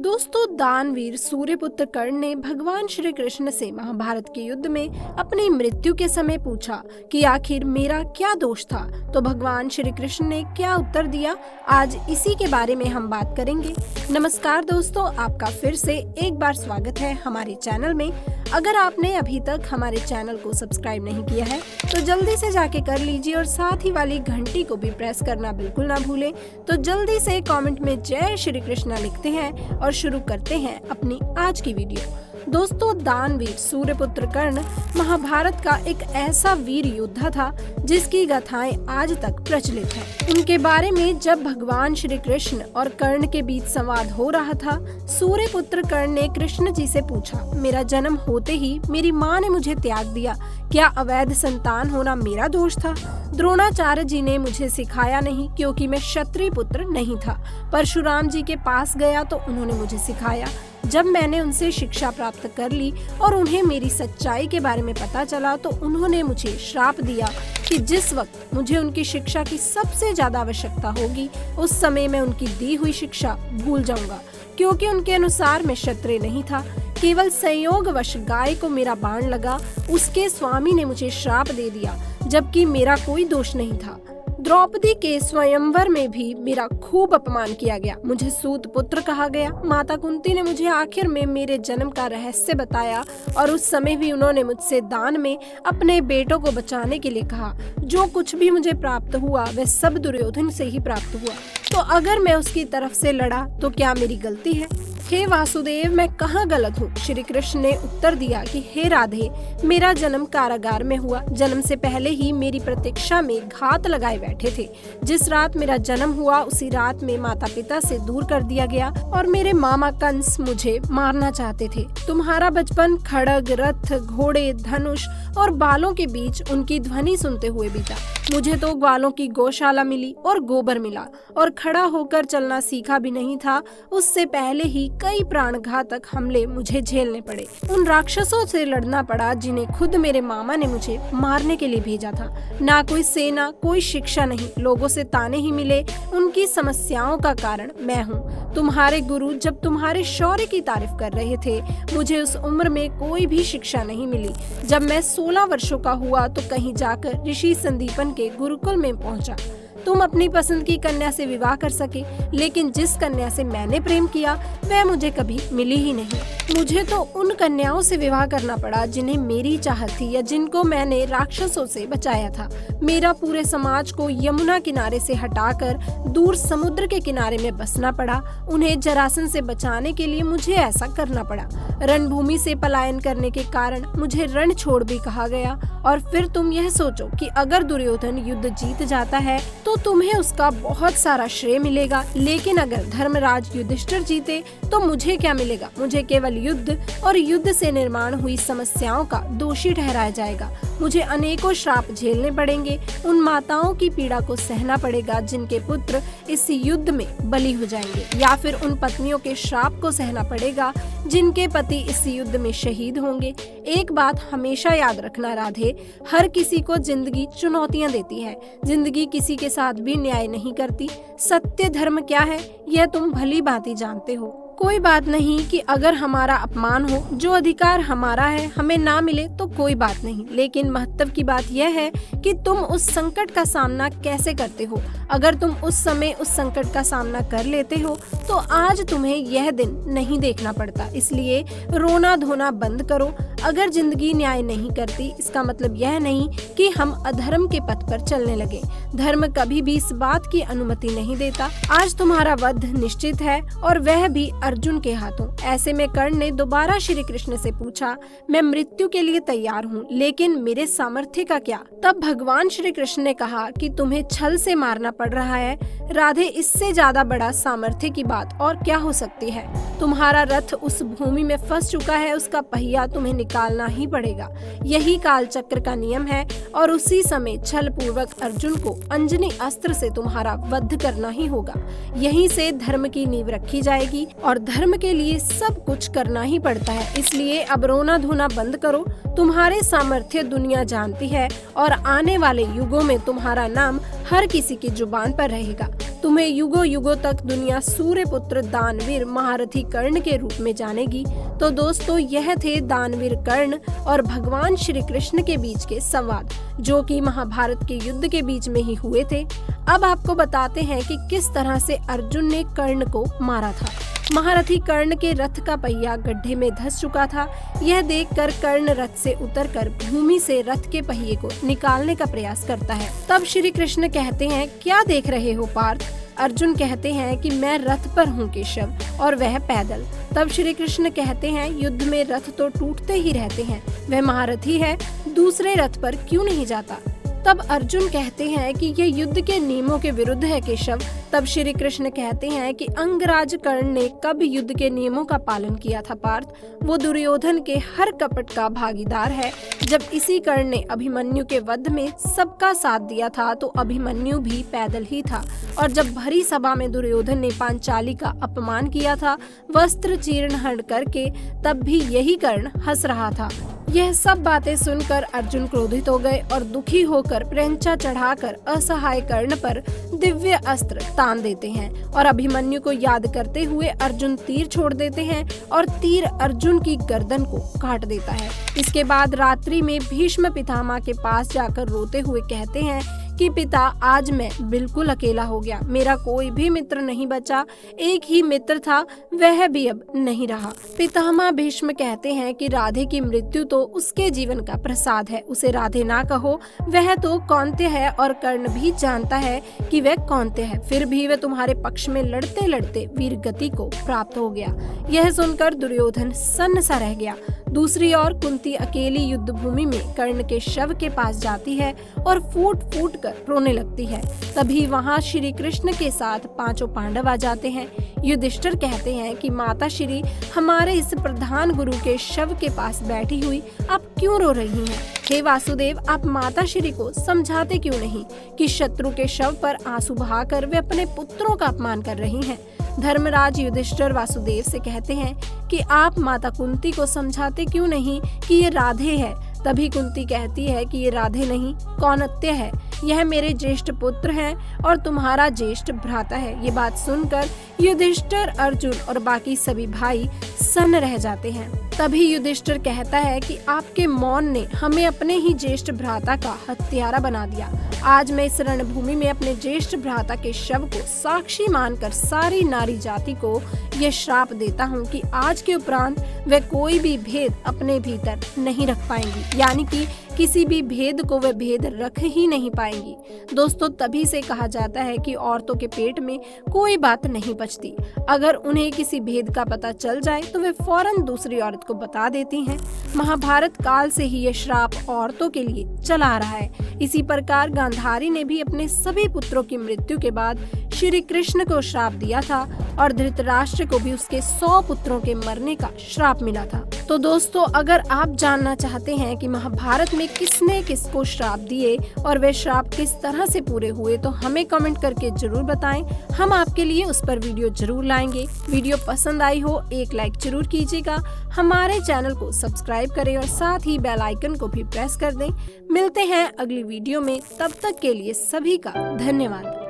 दोस्तों, दानवीर सूर्यपुत्र कर्ण ने भगवान श्री कृष्ण से महाभारत के युद्ध में अपनी मृत्यु के समय पूछा कि आखिर मेरा क्या दोष था। तो भगवान श्री कृष्ण ने क्या उत्तर दिया, आज इसी के बारे में हम बात करेंगे। नमस्कार दोस्तों, आपका फिर से एक बार स्वागत है हमारे चैनल में। अगर आपने अभी तक हमारे चैनल को सब्सक्राइब नहीं किया है तो जल्दी से जाके कर लीजिए और साथ ही वाली घंटी को भी प्रेस करना बिल्कुल ना भूलें। तो जल्दी से कमेंट में जय श्री कृष्णा लिखते हैं और शुरू करते हैं अपनी आज की वीडियो। दोस्तों, दानवीर सूर्यपुत्र कर्ण महाभारत का एक ऐसा वीर योद्धा था जिसकी गाथाएं आज तक प्रचलित हैं। उनके बारे में जब भगवान श्री कृष्ण और कर्ण के बीच संवाद हो रहा था, सूर्यपुत्र कर्ण ने कृष्ण जी से पूछा, मेरा जन्म होते ही मेरी माँ ने मुझे त्याग दिया, क्या अवैध संतान होना मेरा दोष था? द्रोणाचार्य जी ने मुझे सिखाया नहीं क्योंकि मैं क्षत्रिय पुत्र नहीं था। परशुराम जी के पास गया तो उन्होंने मुझे सिखाया। जब मैंने उनसे शिक्षा प्राप्त कर ली और उन्हें मेरी सच्चाई के बारे में पता चला तो उन्होंने मुझे श्राप दिया कि जिस वक्त मुझे उनकी शिक्षा की सबसे ज्यादा आवश्यकता होगी उस समय मैं उनकी दी हुई शिक्षा भूल जाऊंगा, क्योंकि उनके अनुसार मैं क्षत्रिय नहीं था। केवल संयोगवश गाय को मेरा बाण लगा, उसके स्वामी ने मुझे श्राप दे दिया, जबकि मेरा कोई दोष नहीं था। द्रौपदी के स्वयंवर में भी मेरा खूब अपमान किया गया, मुझे सूत पुत्र कहा गया। माता कुंती ने मुझे आखिर में मेरे जन्म का रहस्य बताया और उस समय भी उन्होंने मुझसे दान में अपने बेटों को बचाने के लिए कहा। जो कुछ भी मुझे प्राप्त हुआ वह सब दुर्योधन से ही प्राप्त हुआ, तो अगर मैं उसकी तरफ से लड़ा तो क्या मेरी गलती है? हे वासुदेव, मैं कहाँ गलत हूँ? श्री कृष्ण ने उत्तर दिया कि हे राधे, मेरा जन्म कारागार में हुआ। जन्म से पहले ही मेरी प्रतीक्षा में घात लगाए बैठे थे। जिस रात मेरा जन्म हुआ उसी रात में माता पिता से दूर कर दिया गया और मेरे मामा कंस मुझे मारना चाहते थे। तुम्हारा बचपन खड़ग, रथ, घोड़े, धनुष और बालों के बीच उनकी ध्वनि सुनते हुए बीता। मुझे तो ग्वालों की गौशाला मिली और गोबर मिला और खड़ा होकर चलना सीखा भी नहीं था। उससे पहले ही कई प्राणघातक हमले मुझे झेलने पड़े। उन राक्षसों से लड़ना पड़ा जिन्हें खुद मेरे मामा ने मुझे मारने के लिए भेजा था। ना कोई सेना, कोई शिक्षा नहीं, लोगों से ताने ही मिले। उनकी समस्याओं का कारण मैं हूँ। तुम्हारे गुरु जब तुम्हारे शौर्य की तारीफ कर रहे थे, मुझे उस उम्र में कोई भी शिक्षा नहीं मिली। जब मैं 16 वर्षों का हुआ तो कहीं जाकर ऋषि संदीपन के गुरुकुल में पहुंचा। तुम अपनी पसंद की कन्या से विवाह कर सके, लेकिन जिस कन्या से मैंने प्रेम किया वह मुझे कभी मिली ही नहीं। मुझे तो उन कन्याओं से विवाह करना पड़ा जिन्हें मेरी चाहत थी या जिनको मैंने राक्षसों से बचाया था। मेरा पूरे समाज को यमुना किनारे से हटाकर दूर समुद्र के किनारे में बसना पड़ा। उन्हें जरासन से बचाने के लिए मुझे ऐसा करना पड़ा। रणभूमि से पलायन करने के कारण मुझे रण छोड़ भी कहा गया। और फिर तुम यह सोचो कि अगर दुर्योधन युद्ध जीत जाता है तो तुम्हें उसका बहुत सारा श्रेय मिलेगा, लेकिन अगर धर्मराज युधिष्ठिर जीते तो मुझे क्या मिलेगा? मुझे केवल युद्ध और युद्ध से निर्माण हुई समस्याओं का दोषी ठहराया जाएगा। मुझे अनेकों श्राप झेलने पड़ेंगे। उन माताओं की पीड़ा को सहना पड़ेगा जिनके पुत्र इस युद्ध में बलि हो जाएंगे, या फिर उन पत्नियों के श्राप को सहना पड़ेगा जिनके पति इस युद्ध में शहीद होंगे। एक बात हमेशा याद रखना राधे, हर किसी को जिंदगी चुनौतियां देती है। जिंदगी किसी के साथ भी न्याय नहीं करती। सत्य धर्म क्या है यह तुम भली भांति जानते हो। कोई बात नहीं कि अगर हमारा अपमान हो, जो अधिकार हमारा है हमें ना मिले तो कोई बात नहीं, लेकिन महत्व की बात यह है कि तुम उस संकट का सामना कैसे करते हो। अगर तुम उस समय उस संकट का सामना कर लेते हो तो आज तुम्हें यह दिन नहीं देखना पड़ता। इसलिए रोना धोना बंद करो। अगर जिंदगी न्याय नहीं करती इसका मतलब यह नहीं कि हम अधर्म के पथ पर चलने लगे। धर्म कभी भी इस बात की अनुमति नहीं देता। आज तुम्हारा वध निश्चित है और वह भी अर्जुन के हाथों। ऐसे में कर्ण ने दोबारा श्री कृष्ण से पूछा, मैं मृत्यु के लिए तैयार हूँ, लेकिन मेरे सामर्थ्य का क्या? तब भगवान श्री कृष्ण ने कहा कि तुम्हें छल से मारना पड़ रहा है। राधे, इससे ज्यादा बड़ा सामर्थ्य की बात और क्या हो सकती है? तुम्हारा रथ उस भूमि में फंस चुका है, उसका पहिया तुम्हें निकालना ही पड़ेगा। यही काल चक्र का नियम है और उसी समय छल पूर्वक अर्जुन को अंजनी अस्त्र से तुम्हारा वध करना ही होगा। यहीं से धर्म की नींव रखी जाएगी और धर्म के लिए सब कुछ करना ही पड़ता है। इसलिए अब रोना धोना बंद करो। तुम्हारे सामर्थ्य दुनिया जानती है और आने वाले युगों में तुम्हारा नाम हर किसी की जुबान पर रहेगा। तुम्हें युगों युगों तक दुनिया सूर्यपुत्र दानवीर महारथी कर्ण के रूप में जानेगी। तो दोस्तों, यह थे दानवीर कर्ण और भगवान श्री कृष्ण के बीच के संवाद, जो कि महाभारत के युद्ध के बीच में ही हुए थे। अब आपको बताते हैं कि किस तरह से अर्जुन ने कर्ण को मारा था। महारथी कर्ण के रथ का पहिया गड्ढे में धंस चुका था। यह देखकर कर्ण रथ से उतरकर भूमि से रथ के पहिए को निकालने का प्रयास करता है। तब श्री कृष्ण कहते हैं, क्या देख रहे हो पार्थ? अर्जुन कहते हैं कि मैं रथ पर हूँ केशव, और वह पैदल। तब श्री कृष्ण कहते हैं, युद्ध में रथ तो टूटते ही रहते हैं, वह महारथी है, दूसरे रथ पर क्यों नहीं जाता? तब अर्जुन कहते हैं कि यह युद्ध के नियमों के विरुद्ध है केशव। तब श्री कृष्ण कहते हैं कि अंगराज कर्ण ने कब युद्ध के नियमों का पालन किया था पार्थ? वो दुर्योधन के हर कपट का भागीदार है। जब इसी कर्ण ने अभिमन्यु के वध में सबका साथ दिया था तो अभिमन्यु भी पैदल ही था, और जब भरी सभा में दुर्योधन ने पांचाली का अपमान किया था वस्त्र चीर्ण हरण करके, तब भी यही कर्ण हंस रहा था। यह सब बातें सुनकर अर्जुन क्रोधित हो गए और दुखी होकर प्रेंचा चढ़ाकर असहाय कर्ण पर दिव्य अस्त्र तान देते हैं, और अभिमन्यु को याद करते हुए अर्जुन तीर छोड़ देते हैं और तीर अर्जुन की गर्दन को काट देता है। इसके बाद रात्रि में भीष्म पितामह के पास जाकर रोते हुए कहते हैं कि पिता, आज मैं बिल्कुल अकेला हो गया, मेरा कोई भी मित्र नहीं बचा, एक ही मित्र था, वह भी अब नहीं रहा। पितामह भीष्म कहते हैं कि राधे की मृत्यु तो उसके जीवन का प्रसाद है, उसे राधे ना कहो, वह तो कौन्तेय है, और कर्ण भी जानता है कि वह कौन्तेय है, फिर भी वह तुम्हारे पक्ष में लड़ते लड़ते वीर गति को प्राप्त हो गया। यह सुनकर दुर्योधन सन्न सा रह गया। दूसरी ओर कुंती अकेली युद्ध भूमि में कर्ण के शव के पास जाती है और फूट फूट कर रोने लगती है। तभी वहां श्री कृष्ण के साथ पांचों पांडव आ जाते हैं। युधिष्ठिर कहते हैं कि माता श्री, हमारे इस प्रधान गुरु के शव के पास बैठी हुई आप क्यों रो रही हैं? हे वासुदेव, आप माता श्री को समझाते क्यों नहीं कि शत्रु के शव पर आंसू बहाकर वे अपने पुत्रों का अपमान कर रही हैं? धर्मराज युधिष्ठिर वासुदेव से कहते हैं कि आप माता कुंती को समझाते क्यों नहीं कि ये राधे है? तभी कुंती कहती है कि ये राधे नहीं, कौन्तेय है, यह मेरे ज्येष्ठ पुत्र हैं और तुम्हारा ज्येष्ठ भ्राता है। ये बात सुनकर युधिष्ठिर, अर्जुन और बाकी सभी भाई सन्न रह जाते हैं। तभी युधिष्ठिर कहता है कि आपके मौन ने हमें अपने ही ज्येष्ठ भ्राता का हत्यारा बना दिया। आज मैं इस रणभूमि में अपने ज्येष्ठ भ्राता के शव को साक्षी मानकर सारी नारी जाति को यह श्राप देता हूँ कि आज के उपरांत वे कोई भी भेद अपने भीतर नहीं रख पाएंगी, यानी कि किसी भी भेद को वे भेद रख ही नहीं पाएंगी। दोस्तों, तभी से कहा जाता है कि औरतों के पेट में कोई बात नहीं पचती। अगर उन्हें किसी भेद का पता चल जाए तो वे फौरन दूसरी औरत को बता देती हैं। महाभारत काल से ही यह श्राप औरतों के लिए चला आ रहा है। इसी प्रकार गांधारी ने भी अपने सभी पुत्रों की मृत्यु के बाद श्री कृष्ण को श्राप दिया था, और धृतराष्ट्र को भी उसके 100 पुत्रों के मरने का श्राप मिला था। तो दोस्तों, अगर आप जानना चाहते हैं कि महाभारत में किसने किसको श्राप दिए और वे श्राप किस तरह से पूरे हुए, तो हमें कमेंट करके जरूर बताएं। हम आपके लिए उस पर वीडियो जरूर लाएंगे। वीडियो पसंद आई हो एक लाइक जरूर कीजिएगा, हमारे चैनल को सब्सक्राइब करें और साथ ही बेल आइकन को भी प्रेस कर दें। मिलते हैं अगली वीडियो में, तब तक के लिए सभी का धन्यवाद।